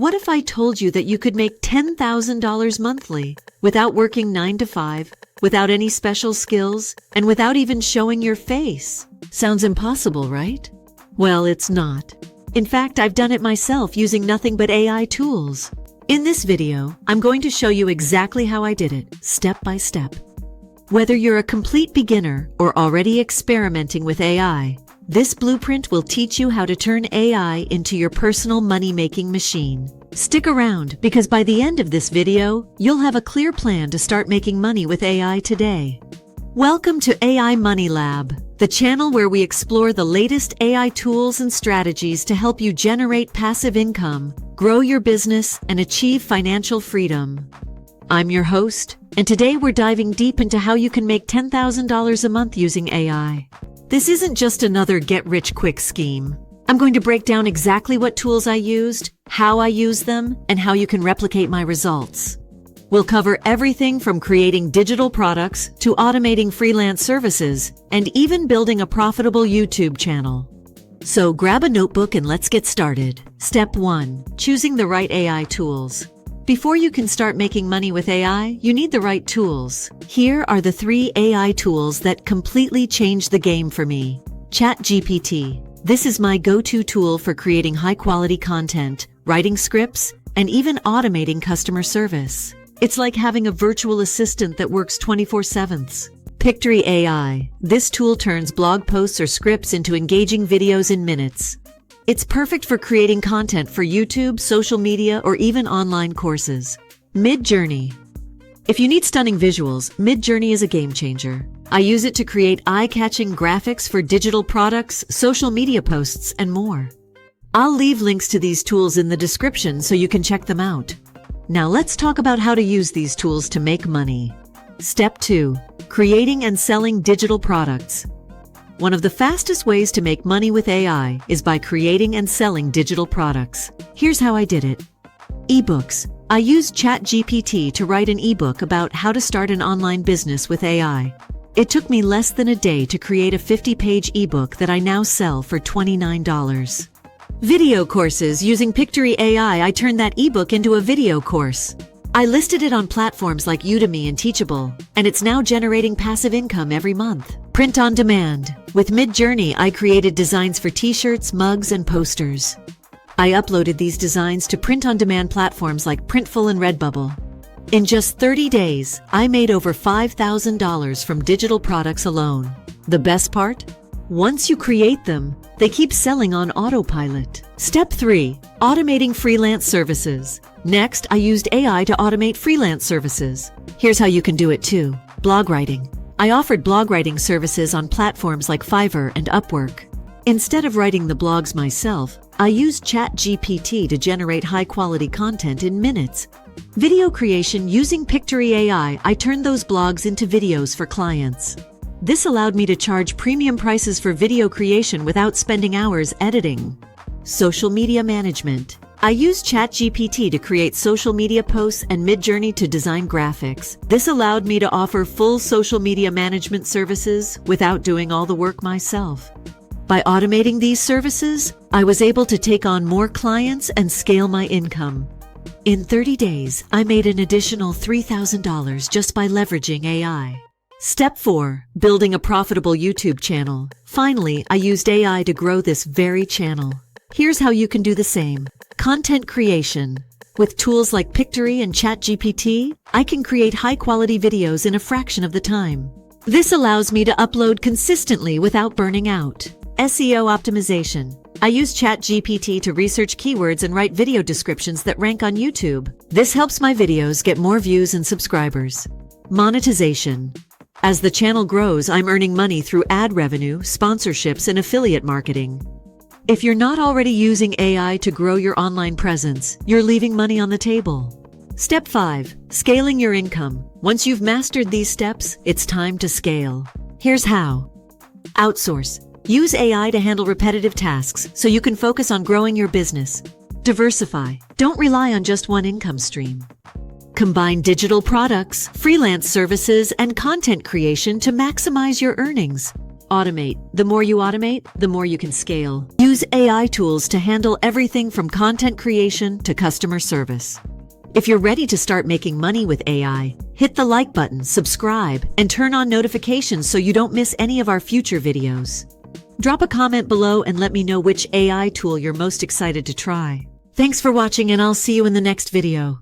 What if I told you that you could make $10,000 monthly without working 9 to 5, without any special skills, and without even showing your face? Sounds impossible, right? Well, it's not. In fact, I've done it myself using nothing but AI tools. In this video, I'm going to show you exactly how I did it, step by step. Whether you're a complete beginner or already experimenting with AI, this blueprint will teach you how to turn AI into your personal money-making machine. Stick around, because by the end of this video, you'll have a clear plan to start making money with AI today. Welcome to AI Money Lab, the channel where we explore the latest AI tools and strategies to help you generate passive income, grow your business, and achieve financial freedom. I'm your host, and today we're diving deep into how you can make $10,000 a month using AI. This isn't just another get-rich-quick scheme. I'm going to break down exactly what tools I used, how I use them, and how you can replicate my results. We'll cover everything from creating digital products to automating freelance services and even building a profitable YouTube channel. So grab a notebook and let's get started. Step 1. Choosing the right AI tools. Before you can start making money with AI, you need the right tools. Here are the 3 AI tools that completely changed the game for me. ChatGPT. This is my go-to tool for creating high-quality content, writing scripts, and even automating customer service. It's like having a virtual assistant that works 24/7. Pictory AI. This tool turns blog posts or scripts into engaging videos in minutes. It's perfect for creating content for YouTube, social media, or even online courses. MidJourney. If you need stunning visuals, MidJourney is a game changer. I use it to create eye-catching graphics for digital products, social media posts, and more. I'll leave links to these tools in the description so you can check them out. Now let's talk about how to use these tools to make money. Step 2. Creating and selling digital products. One of the fastest ways to make money with AI is by creating and selling digital products. Here's how I did it. eBooks. I used ChatGPT to write an ebook about how to start an online business with AI. It took me less than a day to create a 50-page ebook that I now sell for $29. Video courses. Using Pictory AI, I turned that ebook into a video course. I listed it on platforms like Udemy and Teachable, and it's now generating passive income every month. Print on demand. With MidJourney, I created designs for t-shirts, mugs, and posters. I uploaded these designs to print-on-demand platforms like Printful and Redbubble. In just 30 days, I made over $5,000 from digital products alone. The best part? Once you create them, they keep selling on autopilot. Step 3. Automating freelance services. Next, I used AI to automate freelance services. Here's how you can do it too. Blog writing. I offered blog writing services on platforms like Fiverr and Upwork. Instead of writing the blogs myself, I used ChatGPT to generate high-quality content in minutes. Video creation. Using Pictory AI, I turned those blogs into videos for clients. This allowed me to charge premium prices for video creation without spending hours editing. Social media management. I used ChatGPT to create social media posts and MidJourney to design graphics. This allowed me to offer full social media management services without doing all the work myself. By automating these services, I was able to take on more clients and scale my income. In 30 days, I made an additional $3,000 just by leveraging AI. Step 4. Building a profitable YouTube channel. Finally, I used AI to grow this very channel. Here's how you can do the same. Content creation. With tools like Pictory and ChatGPT, I can create high-quality videos in a fraction of the time. This allows me to upload consistently without burning out. SEO optimization. I use ChatGPT to research keywords and write video descriptions that rank on YouTube. This helps my videos get more views and subscribers. Monetization. As the channel grows, I'm earning money through ad revenue, sponsorships, and affiliate marketing. If you're not already using AI to grow your online presence, you're leaving money on the table. Step 5. Scaling your income. Once you've mastered these steps, it's time to scale. Here's how. Outsource. Use AI to handle repetitive tasks so you can focus on growing your business. Diversify. Don't rely on just one income stream. Combine digital products, freelance services, and content creation to maximize your earnings. Automate. The more you automate, the more you can scale. Use Use AI tools to handle everything from content creation to customer service. If you're ready to start making money with AI, hit the like button, subscribe, and turn on notifications so you don't miss any of our future videos. Drop a comment below and let me know which AI tool you're most excited to try. Thanks for watching, and I'll see you in the next video.